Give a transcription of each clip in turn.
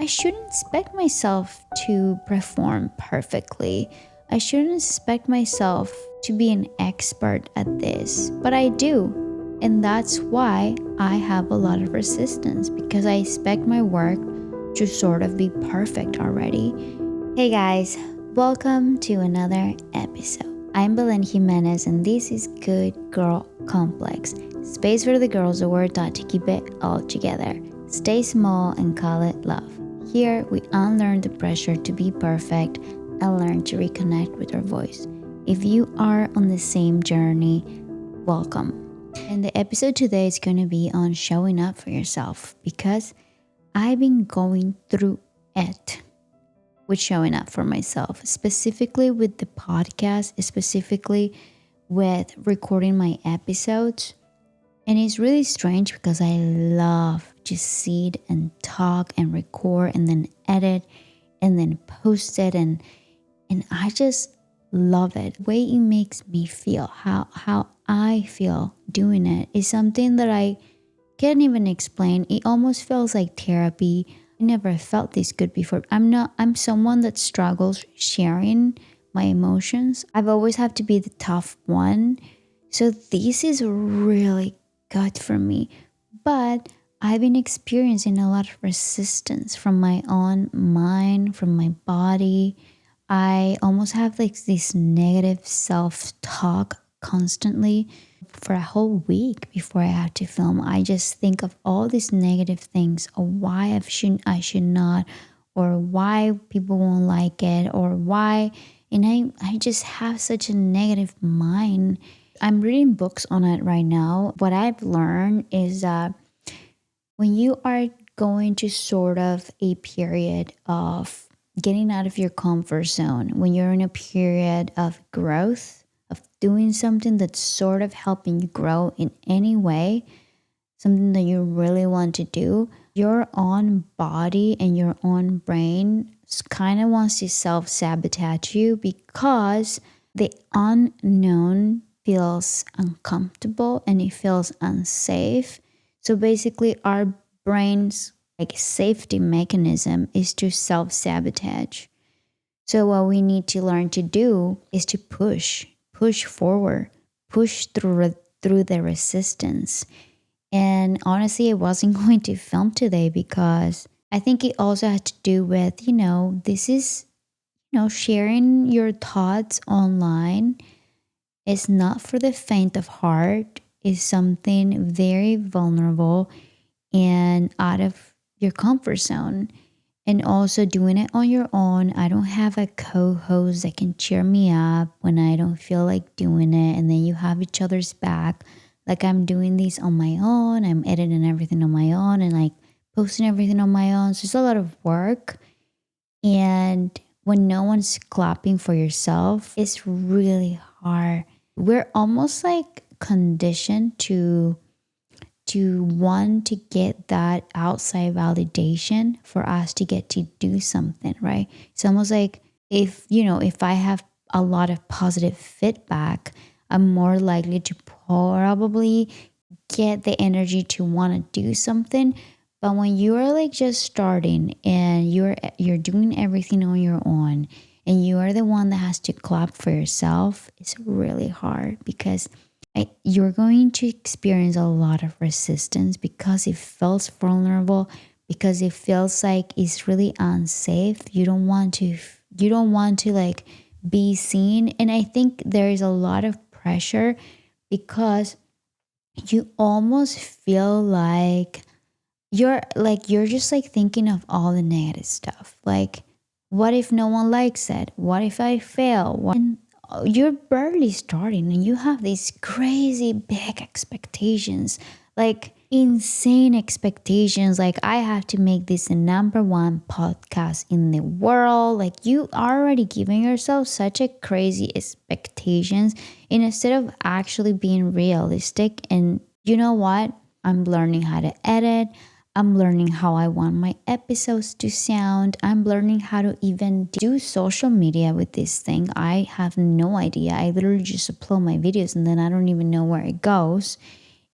I shouldn't expect myself to perform perfectly. I shouldn't expect myself to be an expert at this, but I do. And that's why I have a lot of resistance because I expect my work to sort of be perfect already. Hey guys, welcome to another episode. I'm Belen Jimenez, and this is Good Girl Complex, space for the girls who are taught to keep it all together. Stay small and call it love. Here, we unlearn the pressure to be perfect and learn to reconnect with our voice. If you are on the same journey, welcome. And the episode today is going to be on showing up for yourself because I've been going through it with showing up for myself, specifically with the podcast, specifically with recording my episodes. And it's really strange because I love to sit and talk and record and then edit and then post it and I just love it. The way it makes me feel, how I feel doing it is something that I can't even explain. It almost feels like therapy. I never felt this good before. I'm someone that struggles sharing my emotions. I've always had to be the tough one. So this is really good for me. But I've been experiencing a lot of resistance from my own mind, from my body. I almost have like this negative self-talk constantly for a whole week before I had to film. I just think of all these negative things, or why I should not, or why people won't like it, or why, and I just have such a negative mind. I'm reading books on it right now. What I've learned is that when you are going to sort of a period of getting out of your comfort zone, when you're in a period of growth, of doing something that's sort of helping you grow in any way, something that you really want to do, your own body and your own brain kind of wants to self-sabotage you because the unknown feels uncomfortable and it feels unsafe. So basically our brain's like safety mechanism is to self-sabotage. So what we need to learn to do is to push forward, push through the resistance. And honestly, I wasn't going to film today because I think it also had to do with, this is, sharing your thoughts online is not for the faint of heart, is something very vulnerable and out of your comfort zone. And also doing it on your own. I don't have a co-host that can cheer me up when I don't feel like doing it. And then you have each other's back. Like I'm doing this on my own. I'm editing everything on my own and like posting everything on my own. So it's a lot of work. And when no one's clapping for yourself, it's really hard. We're almost like conditioned to want to get that outside validation for us to get to do something, right? It's almost like if I have a lot of positive feedback, I'm more likely to probably get the energy to want to do something. But when you are like just starting and you're doing everything on your own and you are the one that has to clap for yourself, it's really hard because you're going to experience a lot of resistance because it feels vulnerable, because it feels like it's really unsafe. You don't want to like be seen. And I think there is a lot of pressure because you almost feel like you're just like thinking of all the negative stuff. Like, what if no one likes it? What if I fail? And you're barely starting and you have these crazy big expectations, like insane expectations. Like, I have to make this the number one podcast in the world. Like, you are already giving yourself such a crazy expectations, and instead of actually being realistic. And you know what? I'm learning how to edit. I'm learning how I want my episodes to sound. I'm learning how to even do social media with this thing. I have no idea. I literally just upload my videos and then I don't even know where it goes.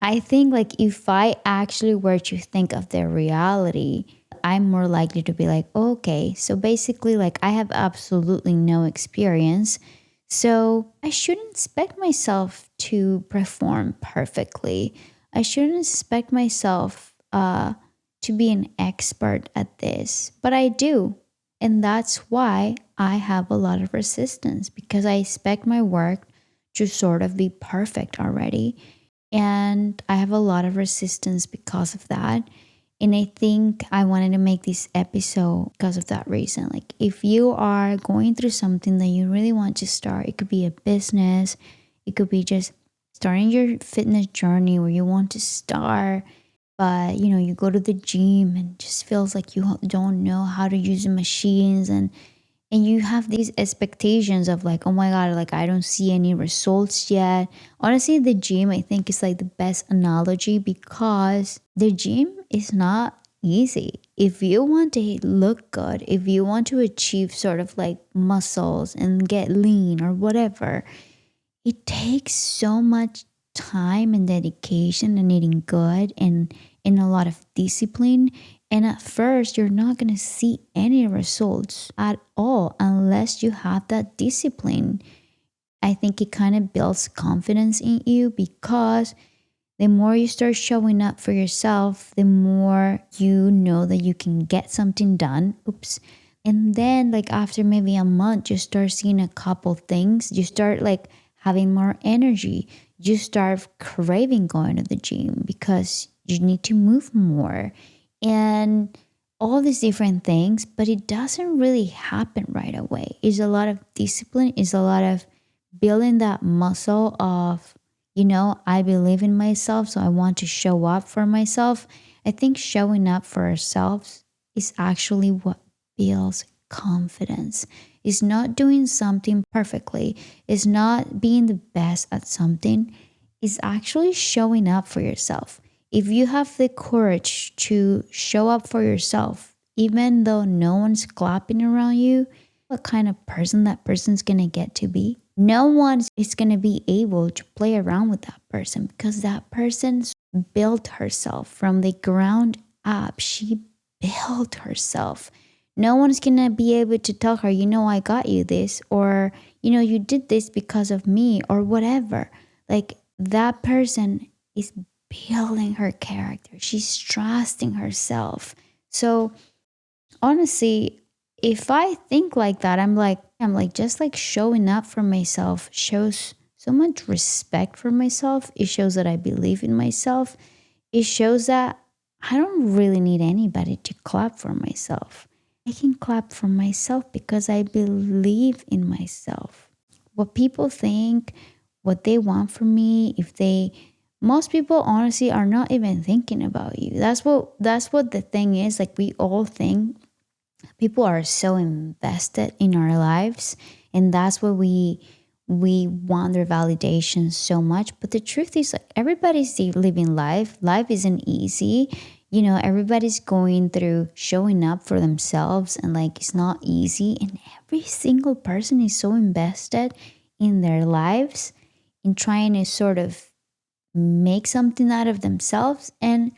I think like if I actually were to think of the reality, I'm more likely to be like, okay, so basically, like, I have absolutely no experience. So I shouldn't expect myself to perform perfectly. I shouldn't expect myself to be an expert at this, but I do. And that's why I have a lot of resistance because I expect my work to sort of be perfect already. And I have a lot of resistance because of that. And I think I wanted to make this episode because of that reason. Like, if you are going through something that you really want to start, it could be a business, it could be just starting your fitness journey where you want to start, but you go to the gym and just feels like you don't know how to use the machines, and you have these expectations of like, oh my god, like I don't see any results yet. Honestly, the gym, I think, is like the best analogy because the gym is not easy. If you want to look good, if you want to achieve sort of like muscles and get lean or whatever, it takes so much time and dedication and eating good and a lot of discipline. And at first, you're not going to see any results at all unless you have that discipline. I think it kind of builds confidence in you because the more you start showing up for yourself, the more you know that you can get something done. Oops. And then, like, after maybe a month, you start seeing a couple things. You start like having more energy. You start craving going to the gym because you need to move more and all these different things. But it doesn't really happen right away. It's a lot of discipline, it's a lot of building that muscle of I believe in myself, so I want to show up for myself. I think showing up for ourselves is actually what builds confidence. It's not doing something perfectly, it's not being the best at something, it's actually showing up for yourself. If you have the courage to show up for yourself, even though no one's clapping around you, what kind of person that person's gonna get to be? No one is gonna be able to play around with that person because that person built herself from the ground up. She built herself. No one's gonna be able to tell her, I got you this, or, you did this because of me, or whatever. Like, that person is building her character. She's trusting herself. So, honestly, if I think like that, I'm like just like showing up for myself shows so much respect for myself. It shows that I believe in myself. It shows that I don't really need anybody to clap for myself. I can clap for myself because I believe in myself. What people think, what they want from me, if they most people honestly are not even thinking about you. That's what the thing is. Like, we all think people are so invested in our lives, and that's what we want their validation so much. But the truth is, like, everybody's living life isn't easy. Everybody's going through showing up for themselves, and like, it's not easy, and every single person is so invested in their lives in trying to sort of make something out of themselves. And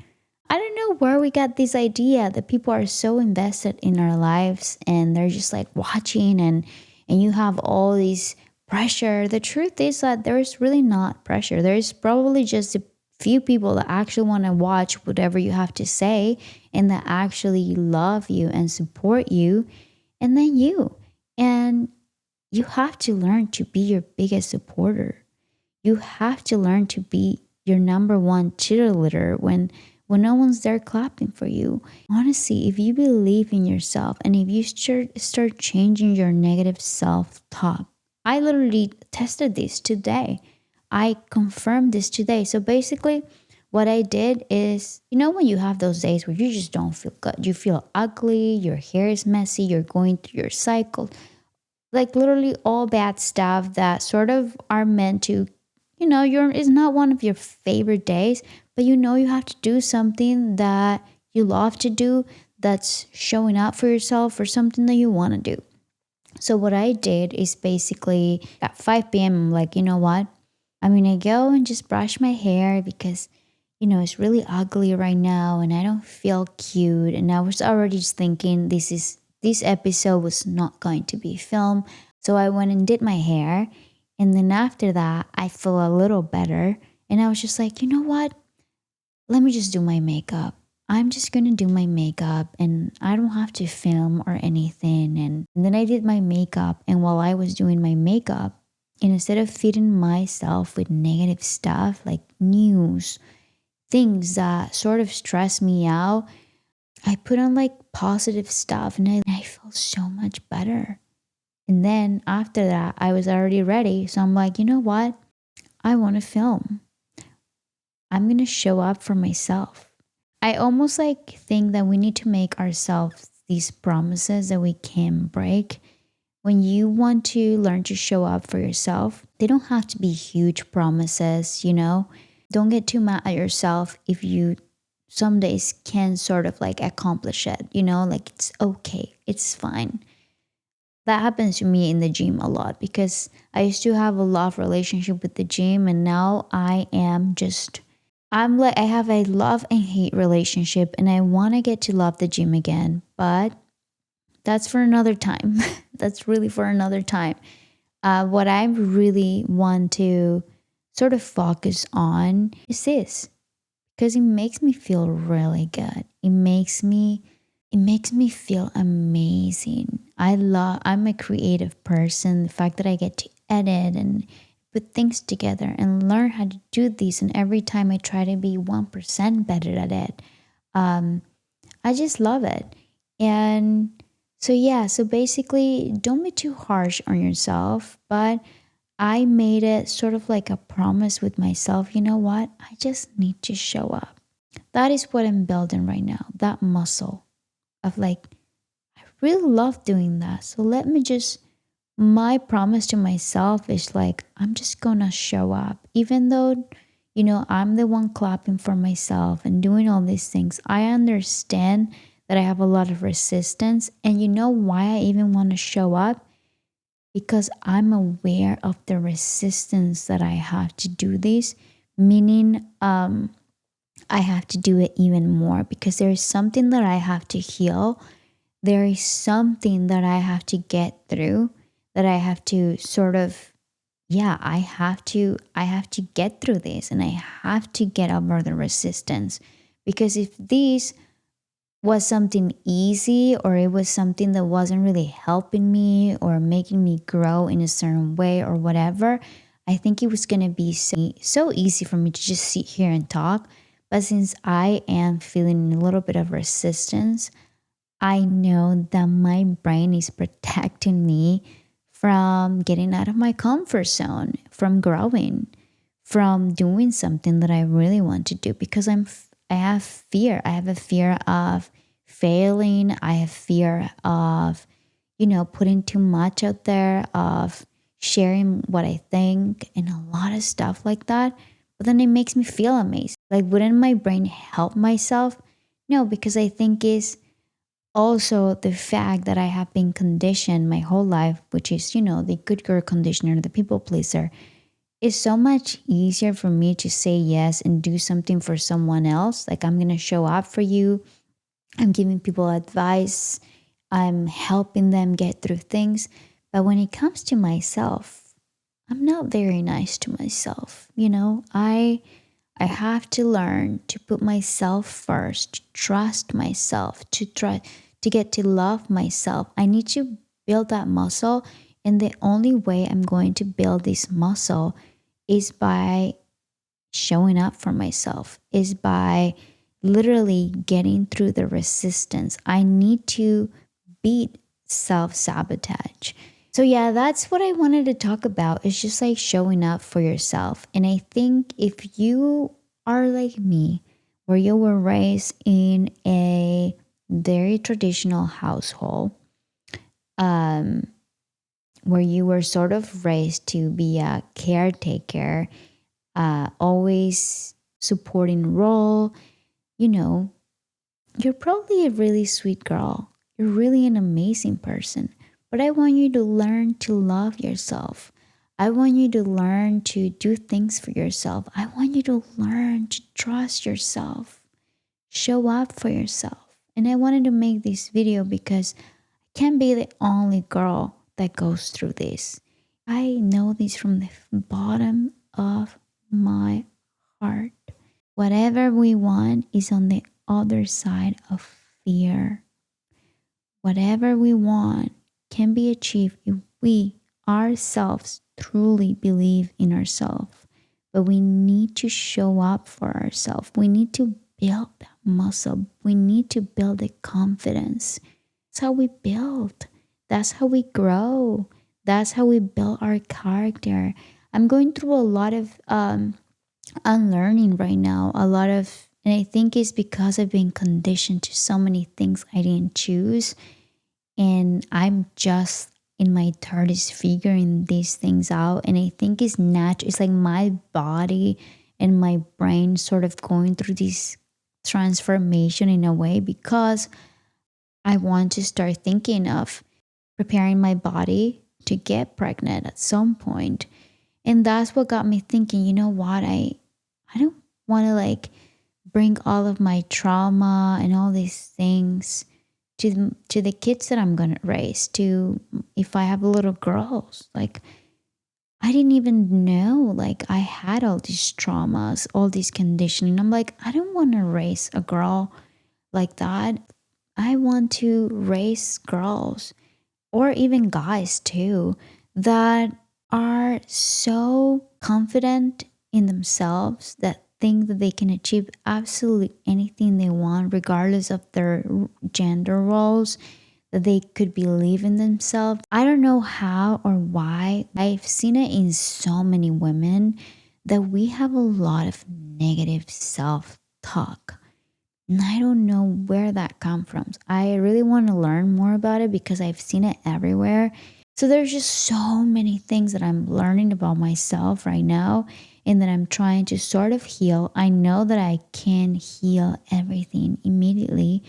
I don't know where we got this idea that people are so invested in our lives and they're just like watching, and you have all these pressure. The truth is that there's really not pressure. There's probably just a few people that actually want to watch whatever you have to say and that actually love you and support you, and then you. And you have to learn to be your biggest supporter. You have to learn to be your number one cheerleader when no one's there clapping for you. Honestly, if you believe in yourself and if you start changing your negative self-talk, I literally tested this today. I confirmed this today. So basically, what I did is, when you have those days where you just don't feel good, you feel ugly, your hair is messy, you're going through your cycle, like literally all bad stuff that sort of are meant to, you're is not one of your favorite days, but you have to do something that you love to do, that's showing up for yourself or something that you want to do. So what I did is basically at 5 p.m. I'm like, you know what? I'm gonna go and just brush my hair because it's really ugly right now and I don't feel cute. And I was already just thinking this episode was not going to be filmed. So I went and did my hair. And then after that, I feel a little better. And I was just like, you know what? Let me just do my makeup. I'm just going to do my makeup and I don't have to film or anything. And then I did my makeup. And while I was doing my makeup, and instead of feeding myself with negative stuff like news, things that sort of stress me out, I put on like positive stuff and I felt so much better. And then after that, I was already ready. So I'm like, you know what? I want to film. I'm going to show up for myself. I almost like think that we need to make ourselves these promises that we can break. When you want to learn to show up for yourself, they don't have to be huge promises. Don't get too mad at yourself if you some days can sort of like accomplish it, like it's okay, it's fine. That happens to me in the gym a lot because I used to have a love relationship with the gym and now I'm like I have a love and hate relationship and I want to get to love the gym again, but that's for another time. That's really for another time. What I really want to sort of focus on is this because it makes me feel really good. It makes me feel amazing. I'm a creative person. The fact that I get to edit and put things together and learn how to do these, and every time I try to be 1% better at it, um, I just love it. And so, yeah, so basically, don't be too harsh on yourself, but I made it sort of like a promise with myself. You know what? I just need to show up. That is what I'm building right now, that muscle of like, I really love doing that. So my promise to myself is like, I'm just gonna show up. Even though, I'm the one clapping for myself and doing all these things, I understand that I have a lot of resistance. And you know why I even want to show up? Because I'm aware of the resistance that I have to do this, meaning, I have to do it even more because there is something that I have to heal. There is something that I have to get through, that I have to sort of, yeah, I have to get through this and I have to get over the resistance. Because if this was something easy or it was something that wasn't really helping me or making me grow in a certain way or whatever, I think it was going to be so easy for me to just sit here and talk. But since I am feeling a little bit of resistance, I know that my brain is protecting me from getting out of my comfort zone, from growing, from doing something that I really want to do because I have fear. I have a fear of failing. I have fear of, putting too much out there, of sharing what I think and a lot of stuff like that. But then it makes me feel amazing. Like, wouldn't my brain help myself? No, because I think is also the fact that I have been conditioned my whole life, which is, the good girl conditioner, the people pleaser. It's so much easier for me to say yes and do something for someone else. Like, I'm going to show up for you. I'm giving people advice. I'm helping them get through things. But when it comes to myself, I'm not very nice to myself. I have to learn to put myself first, to trust myself, to get to love myself. I need to build that muscle. And the only way I'm going to build this muscle is by showing up for myself, is by literally getting through the resistance. I need to beat self-sabotage. So yeah, that's what I wanted to talk about. It's just like showing up for yourself. And I think if you are like me, where you were raised in a very traditional household, um, where you were sort of raised to be a caretaker, always supporting role, you know, you're probably a really sweet girl. You're really an amazing person. But I want you to learn to love yourself. I want you to learn to do things for yourself. I want you to learn to trust yourself, show up for yourself. And I wanted to make this video because I can't be the only girl that goes through this. I know this from the bottom of my heart. Whatever we want is on the other side of fear. Whatever we want can be achieved if we ourselves truly believe in ourselves. But we need to show up for ourselves. We need to build that muscle. We need to build the confidence. That's how we build. That's how we grow. That's how we build our character. I'm going through a lot of unlearning right now. And I think it's because I've been conditioned to so many things I didn't choose. And I'm just in my 30s figuring these things out. And I think it's natural. It's like my body and my brain sort of going through this transformation in a way, because I want to start thinking of preparing my body to get pregnant at some point. And that's what got me thinking, you know what? I don't want to like bring all of my trauma and all these things to the kids that I'm going to raise, to if I have little girls. Like, I didn't even know like I had all these traumas, all this conditioning. I'm like, I don't want to raise a girl like that. I want to raise girls, or even guys too, that are so confident in themselves, that think that they can achieve absolutely anything they want, regardless of their gender roles, that they could believe in themselves. I don't know how or why. I've seen it in so many women that we have a lot of negative self talk. And I don't know where that comes from. I really want to learn more about it because I've seen it everywhere. So there's just so many things that I'm learning about myself right now and that I'm trying to sort of heal. I know that I can heal everything immediately.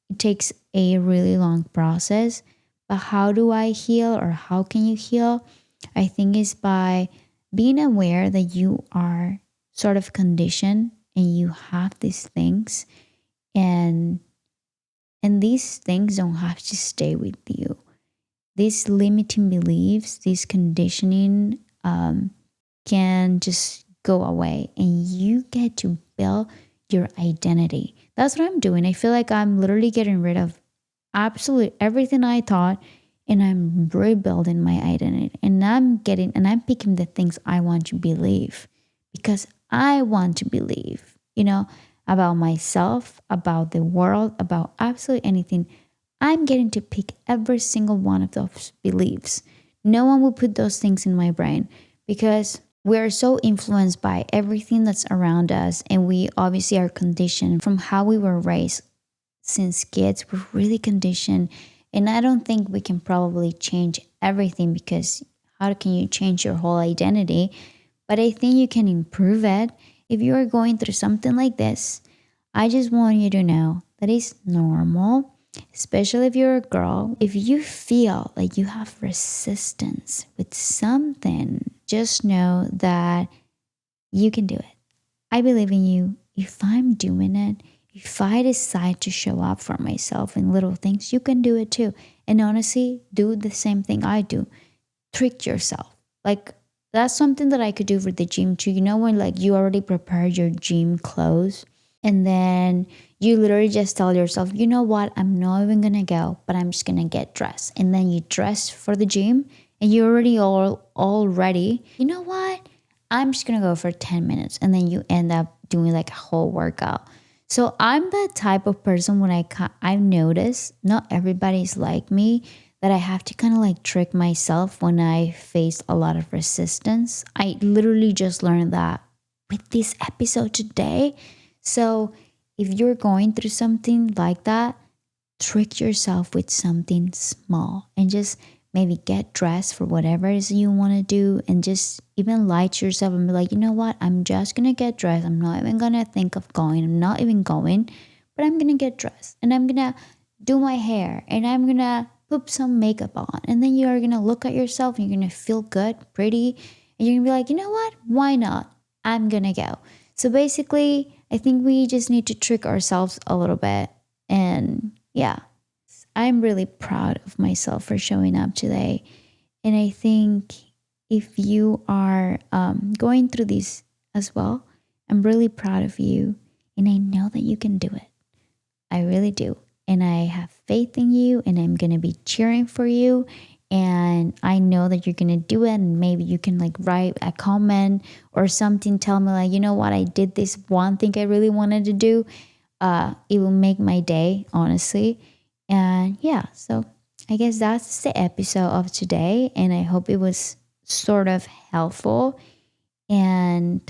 It takes a really long process. But how do I heal, or how can you heal? I think is by being aware that you are sort of conditioned and you have these things, and these things don't have to stay with you. These limiting beliefs, this conditioning, can just go away, and you get to build your identity. That's what I'm doing. I feel like I'm literally getting rid of absolutely everything I thought, and I'm rebuilding my identity. And I'm picking the things I want to believe, because I want to believe, about myself, about the world, about absolutely anything. I'm getting to pick every single one of those beliefs. No one will put those things in my brain, because we're so influenced by everything that's around us. And we obviously are conditioned from how we were raised since kids. We're really conditioned. And I don't think we can probably change everything, because how can you change your whole identity? But I think you can improve it. If you are going through something like this, I just want you to know that it's normal, especially if you're a girl. If you feel like you have resistance with something, just know that you can do it. I believe in you. If I'm doing it, if I decide to show up for myself in little things, you can do it too. And honestly, do the same thing I do. Trick yourself. Like, that's something that I could do for the gym too. When like you already prepared your gym clothes, and then you literally just tell yourself, you know what, I'm not even gonna go, but I'm just gonna get dressed. And then you dress for the gym, and you're already all ready. You know what? I'm just gonna go for 10 minutes, and then you end up doing like a whole workout. So I'm the type of person when I've noticed not everybody's like me, that I have to kind of like trick myself when I face a lot of resistance. I literally just learned that with this episode today. So if you're going through something like that, trick yourself with something small, and just maybe get dressed for whatever it is you want to do, and just even lie to yourself and be like, you know what, I'm just going to get dressed. I'm not even going to think of going. I'm not even going, but I'm going to get dressed, and I'm going to do my hair, and I'm going to put some makeup on, and then you are gonna look at yourself and you're gonna feel good, pretty, and you're gonna be like, you know what? Why not? I'm gonna go. So basically, I think we just need to trick ourselves a little bit. And yeah, I'm really proud of myself for showing up today. And I think if you are going through this as well, I'm really proud of you. And I know that you can do it. I really do. And I have faith in you, and I'm going to be cheering for you. And I know that you're going to do it. And maybe you can like write a comment or something, tell me like, you know what, I did this one thing I really wanted to do. It will make my day, honestly. And yeah, so I guess that's the episode of today. And I hope it was sort of helpful. And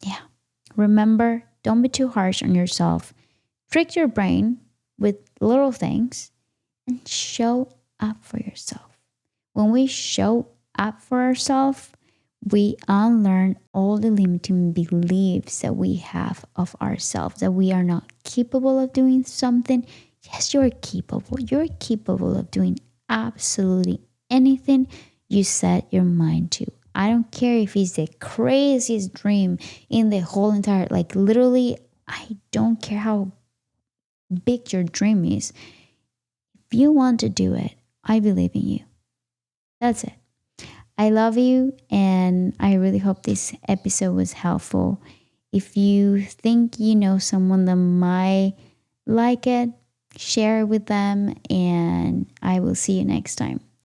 yeah, remember, don't be too harsh on yourself. Trick your brain with little things and show up for yourself. When we show up for ourselves, we unlearn all the limiting beliefs that we have of ourselves, that we are not capable of doing something. Yes, you're capable. You're capable of doing absolutely anything you set your mind to. I don't care if it's the craziest dream in the whole entire, like literally, I don't care how big your dream is. If you want to do it, I believe in you. That's it. I love you, and I really hope this episode was helpful. If you think you know someone that might like it, share it with them, and I will see you next time.